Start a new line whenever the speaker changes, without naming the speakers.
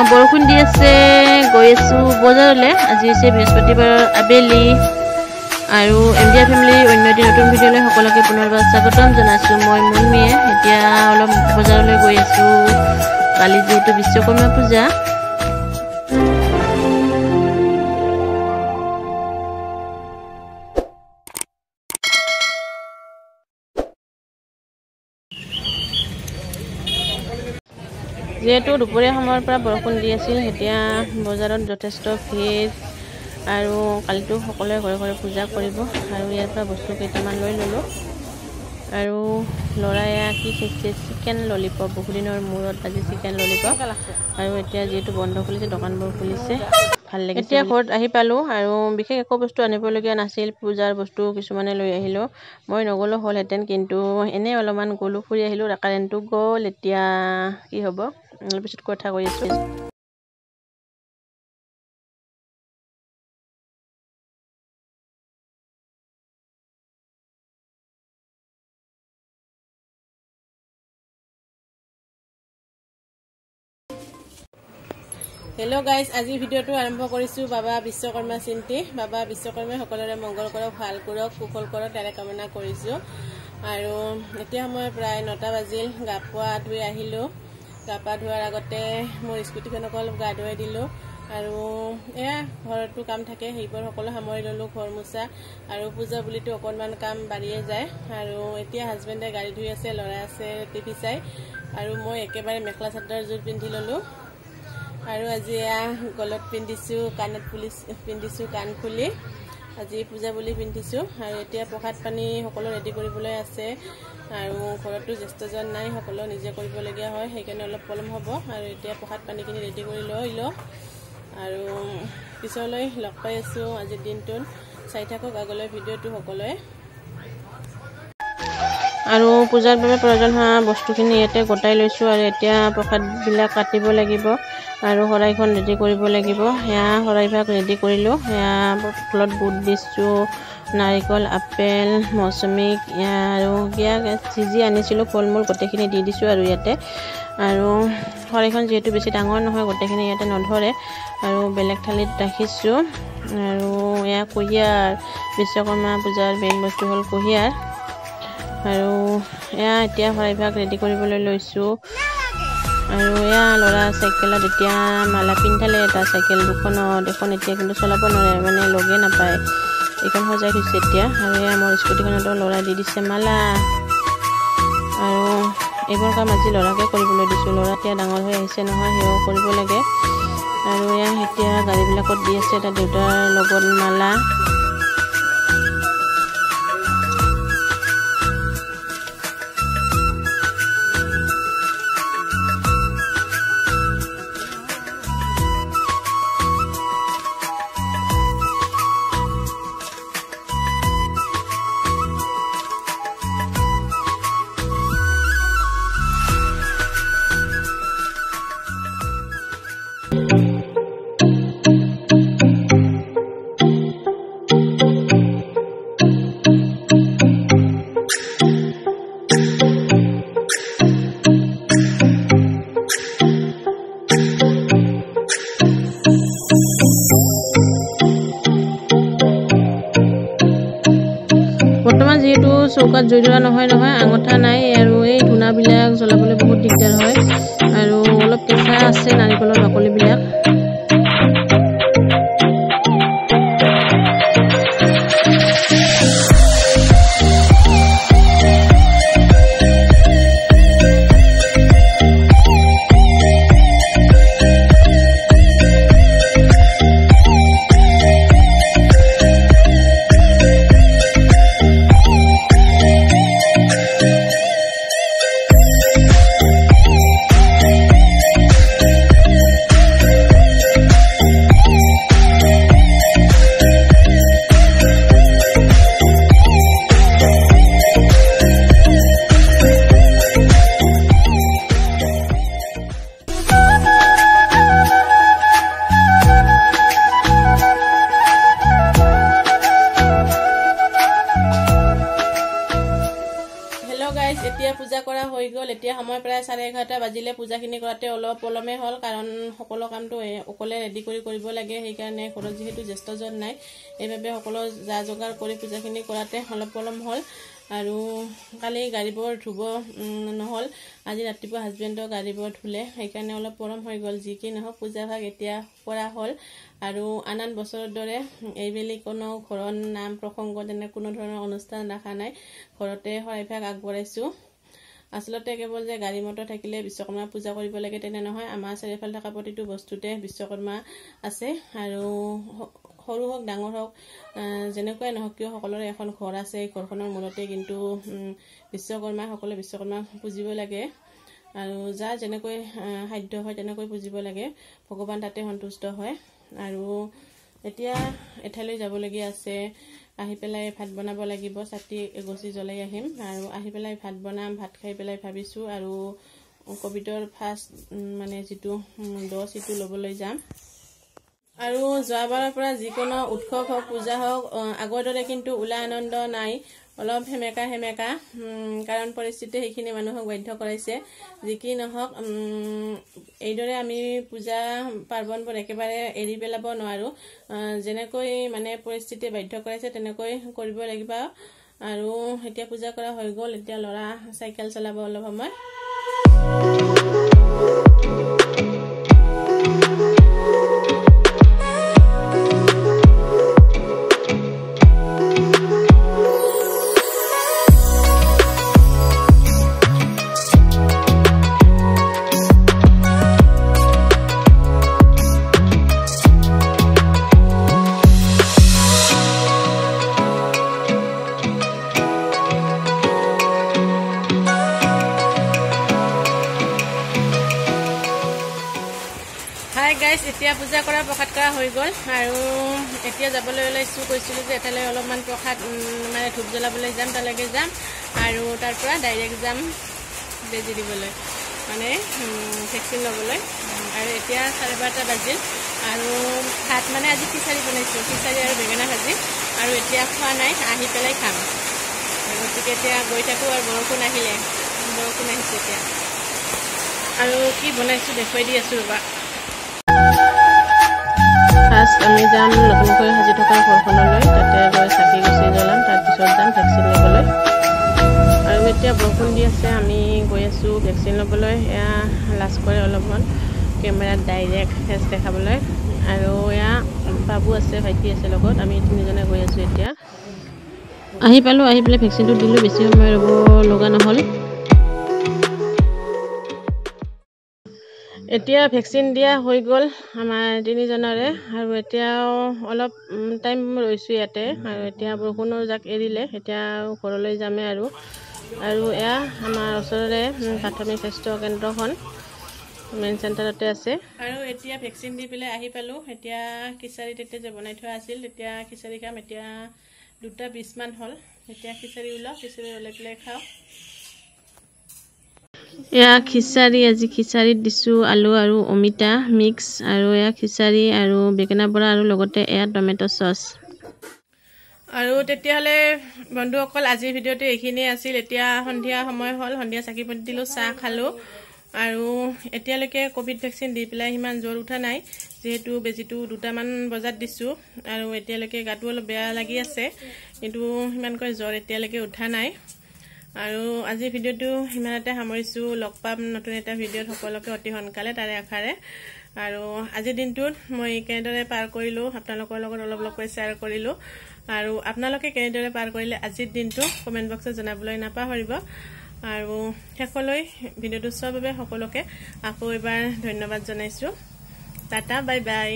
বৰষুণ দি আছে গৈ আছো বজাৰলৈ আজি হৈছে বৃহস্পতিবাৰ আবেলি আৰু এমডিআৰ ফেমিলি অন্য এটি নতুন ভিডিঅ'লৈ সকলোকে পুনৰবাৰ স্বাগতম জনাইছো মই মুনমিয়ে এতিয়া অলপ বজাৰলৈ গৈ আছো কালি যেহেতু বিশ্বকৰ্মা পূজা যেহেতু দুপৰীয়া সময়ৰ পৰা বৰষুণ দি আছিল এতিয়া বজাৰত যথেষ্ট ভিৰ আৰু কালিতো সকলোৱে ঘৰে ঘৰে পূজা কৰিব আৰু ইয়াৰ পৰা বস্তু কেইটামান লৈ ললো আৰু লৰাই কি খাইছে চিকেন ললিপপ বহুদিনৰ মূৰত আজি চিকেন ললিপপ আৰু এতিয়া যেহেতু বন্ধ খুলিছে দোকানবোৰ খুলিছে ভাল লাগিছে এতিয়া ঘৰত আহি পালো আৰু বিশেষ একো বস্তু আনিবলগীয়া নাছিল পূজাৰ বস্তু কিছুমানে লৈ আহিলো মই নগলো হলহেঁতেন কিন্তু এনে অলপমান গলো ফুৰি আহিলো কাৰেণ্টটো গ'ল এতিয়া কি হ'ব পিছত কথা কৈ আছো
हेलो गाइस আজি ভিডিওটো আৰম্ভ কৰিছো বাবা বিশ্বকৰ্মা চিন্তি বাবা বিশ্বকৰ্মাই সকলোৰে মংগল কৰক ভাল কৰক কুশল কৰক তাৰে কামনা কৰিছো আৰু এতিয়া মই প্ৰায় 9টা বাজিল গাপোৱা ধুই আহিলো গাপা ধোৱাৰ আগতে মোৰ স্কুটিখনক অলপ গা ধুৱাই দিলো আৰু এয়া ঘৰটো কাম থাকে সেইবোৰ সকলো সামৰি ললো ঘৰ মোচা আৰু পূজা বুলিটো অকনমান কাম বাঢ়িয়ে যায় আৰু এতিয়া হাজবেণ্ডে গাড়ী ধুই আছে লৰা আছে টিভি চাই আৰু মই একেবাৰে মেখলা চাদৰ জোৰ পিন্ধি ললো আৰু আজি গলত পিন্ধিছো কানত পুলিচ পিন্ধিছো কান খুলি আজি পূজা বুলি পিন্ধিছো আৰু এতিয়া প্ৰসাদ পানী সকলো ৰেডি কৰিবলৈ আছে আৰু ঘৰতো জ্যেষ্ঠজন নাই সকলো নিজে কৰিবলগীয়া হয় সেইকাৰণে অলপ পলম হ'ব আৰু এতিয়া প্ৰসাদ পানীখিনি ৰেডি কৰি লৈ আৰু পিছলৈ লগ পাই আছো আজিৰ দিনটোত চাই থাকক আগলৈ ভিডিওটো সকলোৱে
আৰু পূজাৰ বাবে প্ৰয়োজন হোৱা বস্তুখিনি ইয়াতে গোটাই লৈছো আৰু এতিয়া প্ৰসাদবিলাক কাটিব লাগিব আৰু হৰাইখন ৰেডি কৰিব লাগিব হেয়া হৰাইভাগ ৰেডি কৰিলো হেয়া ফুলত বুট দিছো নাৰিকল আপেল মৌচুমী আৰু কিয়া চিজি আনিছিলো ফলমূল গোটেইখিনি দি দিছো আৰু ইয়াতে আৰু হৰাইখন যেহেতু বেছি ডাঙৰ নহয় গোটেইখিনি ইয়াতে নধৰে আৰু বেলেগ থালিত ৰাখিছো আৰু এয়া কুঁহিয়াৰ বিশ্বকৰ্মা পূজাৰ মেইন বস্তু হ'ল কুঁহিয়াৰ আৰু এয়া এতিয়া হৰাইভাগ ৰেডি কৰিবলৈ লৈছো আৰু এয়া লৰা সাইকেলত এতিয়া মালা পিন্ধালে এটা সাইকেল দুখনত এখন এতিয়া কিন্তু চলাব নোৱাৰে মানে লগে নাপায় এখন সজাই থৈছে এতিয়া আৰু এয়া মোৰ স্কুটিখনতো লৰাই দি দিছে মালা আৰু এইবোৰ কাম আজি লৰাকে কৰিবলৈ দিছো লৰা এতিয়া ডাঙৰ হৈ আহিছে নহয় হেও কৰিব লাগে আৰু এয়া এতিয়া গাড়ীবিলাকত দি আছে এটা দেউতাৰ লগত মালা বৰ্তমান যেহেতু চৌকাত জুই ধৰা নহয় আঙঠা নাই আৰু এই ধূনাবিলাক জ্বলাবলৈ বহুত দিগদাৰ হয় আৰু অলপ কেঁচা আছে নাৰিকলৰ বাকলিবিলাক
হৈ গ'ল এতিয়া সময় প্ৰায় 11:30 বাজিলে পূজাখিনি কৰাতে অলপ পলমে হ'ল কাৰণ সকলো কামটো অকলে ৰেডি কৰিব লাগে সেইকাৰণে ঘৰত যেহেতু জ্যেষ্ঠজন নাই এইভাবে সকলো যা যোগাৰ কৰি পূজাখিনি কৰাতে অলপ পলম হ'ল আৰু কালি গাড়ীবোৰ ধুব নহল আজি ৰাতিপুৱা হাজবেণ্ডৰ গাড়ীবোৰ ধুলে সেইকাৰণে অলপ পলম হৈ গ'ল যি কি নহওক পূজা ভাগ এতিয়া কৰা হ'ল আৰু আনান বছৰৰ দৰে এইবেলি কোনো ঘৰৰ নাম প্ৰসংগ তেনে কোনো ধৰণৰ অনুষ্ঠান ৰাখা নাই ঘৰতে শৰাইভাগ আগবঢ়াইছো আসলতে কেৱল যে গাড়ী মটৰ থাকিলে বিশ্বকৰ্মা পূজা কৰিব লাগে তেনে নহয় আমাৰ চাৰিওফালে থকা প্ৰতিটো বস্তুতে বিশ্বকৰ্মা আছে আৰু সৰু হোক ডাঙৰ হোক যেনেকৈ নহওক কিয় সকলোৰে এখন ঘৰ আছে ঘৰখনৰ মূলতে কিন্তু বিশ্বকৰ্মা সকলো বিশ্বকৰ্মা পূজিব লাগে আৰু যা যেনেকৈ সাধ্য হয় তেনেকৈ পূজিব লাগে ভগৱান তাতে সন্তুষ্ট হয় আৰু এতিয়া এঠাইলৈ যাবলগীয়া আছে আহি পেলাই ভাত বনাব লাগিব চাটি এগছি জ্বলাই আহিম আৰু আহি পেলাই ভাত বনাম ভাত খাই পেলাই ভাবিছো আৰু কোভিডৰ ফাৰ্ষ্ট মানে যেটো ড'জ ইটো লবলৈ যাম আৰু যোৱাবাৰৰ পৰা যিকোনো উৎসৱ হোক পূজা হোক আগৰ দৰে কিন্তু উলা আনন্দ নাই অলপ হেমেকা কাৰণ পৰিস্থিতি সেইখিনি মানুহক বাধ্য কৰাইছে যি কি নহওক এইদৰে আমি পূজা পাৰ্বণবোৰ একেবাৰে এৰি পেলাব নোৱাৰো যেনেকৈ মানে পৰিস্থিতি বাধ্য কৰাইছে তেনেকৈ কৰিব লাগিব আৰু এতিয়া পূজা কৰা হৈ গ'ল এতিয়া লৰা সাইকেল চলাব অলপ সময় হাই গাইস এতিয়া পূজা কৰা প্ৰসাদ কৰা হৈ গ'ল আৰু এতিয়া যাবলৈ ওলাইছো কৈছিলো যে এটালৈ অলপমান প্ৰসাদ মানে ধূপ জ্বলাবলৈ যাম তালৈকে যাম আৰু তাৰ পৰা ডাইৰেক্ট যাম বেজি দিবলৈ মানে ভেকচিন ল'বলৈ আৰু এতিয়া 12:30 বাজিল আৰু ভাত মানে আজি খিচাৰি বনাইছো খিচাৰি আৰু বেঙেনা ভাজি আৰু এতিয়া খোৱা নাই আহি পেলাই খাম গতিকে এতিয়া গৈ থাকো আৰু বৰষুণ আহিছে এতিয়া আৰু কি বনাইছো দেখুৱাই দি আছো ৰবা ফাৰ্ষ্ট আমি যাম নতুনকৈ সাজি থকা ঘৰখনলৈ তাতে গৈ চাকি গছি জ্বলাম তাৰপিছত যাম ভেকচিন ল'বলৈ আৰু এতিয়া বৰষুণ দি আছে আমি গৈ আছো ভেকচিন ল'বলৈ এয়া লাজ কৰে অলপমান কেমেৰাত ডাইৰেক্ট ফেচ দেখাবলৈ আৰু এয়া বাবু আছে ভাইটি আছে লগত আমি তিনিজনে গৈ আছো এতিয়া আহি পালো আহি পেলাই ভেকচিনটো দিলো বেছি সময় ৰ'ব লগা নহ'ল এতিয়া ভেকচিন দিয়া হৈ গ'ল আমাৰ তিনিজনৰে আৰু এতিয়াও অলপ টাইম ৰৈছো ইয়াতে আৰু এতিয়া বৰষুণৰ জাক এৰিলে এতিয়া ঘৰলৈ যামে আৰু এয়া আমাৰ ওচৰৰে প্ৰাথমিক স্বাস্থ্য কেন্দ্ৰখন মেইন চেণ্টাৰতে আছে আৰু এতিয়া ভেকচিন দি পেলাই আহি পালো এতিয়া খিচাৰি তেতিয়া যে বনাই থোৱা আছিল তেতিয়া খিচাৰি খাম এতিয়া 2:20 মান হ'ল এতিয়া খিচাৰি ওলাই পেলাই খাওঁ এয়া খিচাৰি আজি খিচাৰিত দিছো আলু আৰু অমিতা মিক্স আৰু এয়া খিচাৰি আৰু বেঙেনা বৰা আৰু লগতে এয়া টমেটো সস আৰু তেতিয়াহলে বন্ধুসকল আজি ভিডিওটো এইখিনিয়ে আছিল এতিয়া সন্ধিয়া সময় হ'ল সন্ধিয়া চাকি বন্তি দিলো চাহ খালো আৰু এতিয়ালৈকে কোভিড ভেকচিন দি পেলাই ইমান জ্বৰ উঠা নাই যেহেতু বেজিটো 2টামান বজাত দিছো আৰু এতিয়ালৈকে গাটো অলপ বেয়া লাগি আছে কিন্তু ইমানকৈ জ্বৰ এতিয়ালৈকে উঠা নাই আৰু আজি ভিডিওটো ইমানতে সামৰিছো লগ পাম নতুন এটা ভিডিওত সকলোকে অতি সোনকালে তাৰে আখাৰে আৰু আজি দিনটোত মই কেনেদৰে পাৰ কৰিলো আপোনালোকৰ লগত অলপকৈ শ্বেয়াৰ কৰিলো আৰু আপোনালোকে কেনেদৰে পাৰ কৰিলে আজিৰ দিনটো কমেন্ট বক্সত জনাবলৈ নাপাহৰিব আৰু শেষলৈ ভিডিওটো চোৱাৰ বাবে সকলোকে আকৌ এবাৰ ধন্যবাদ জনাইছো টাটা বাই বাই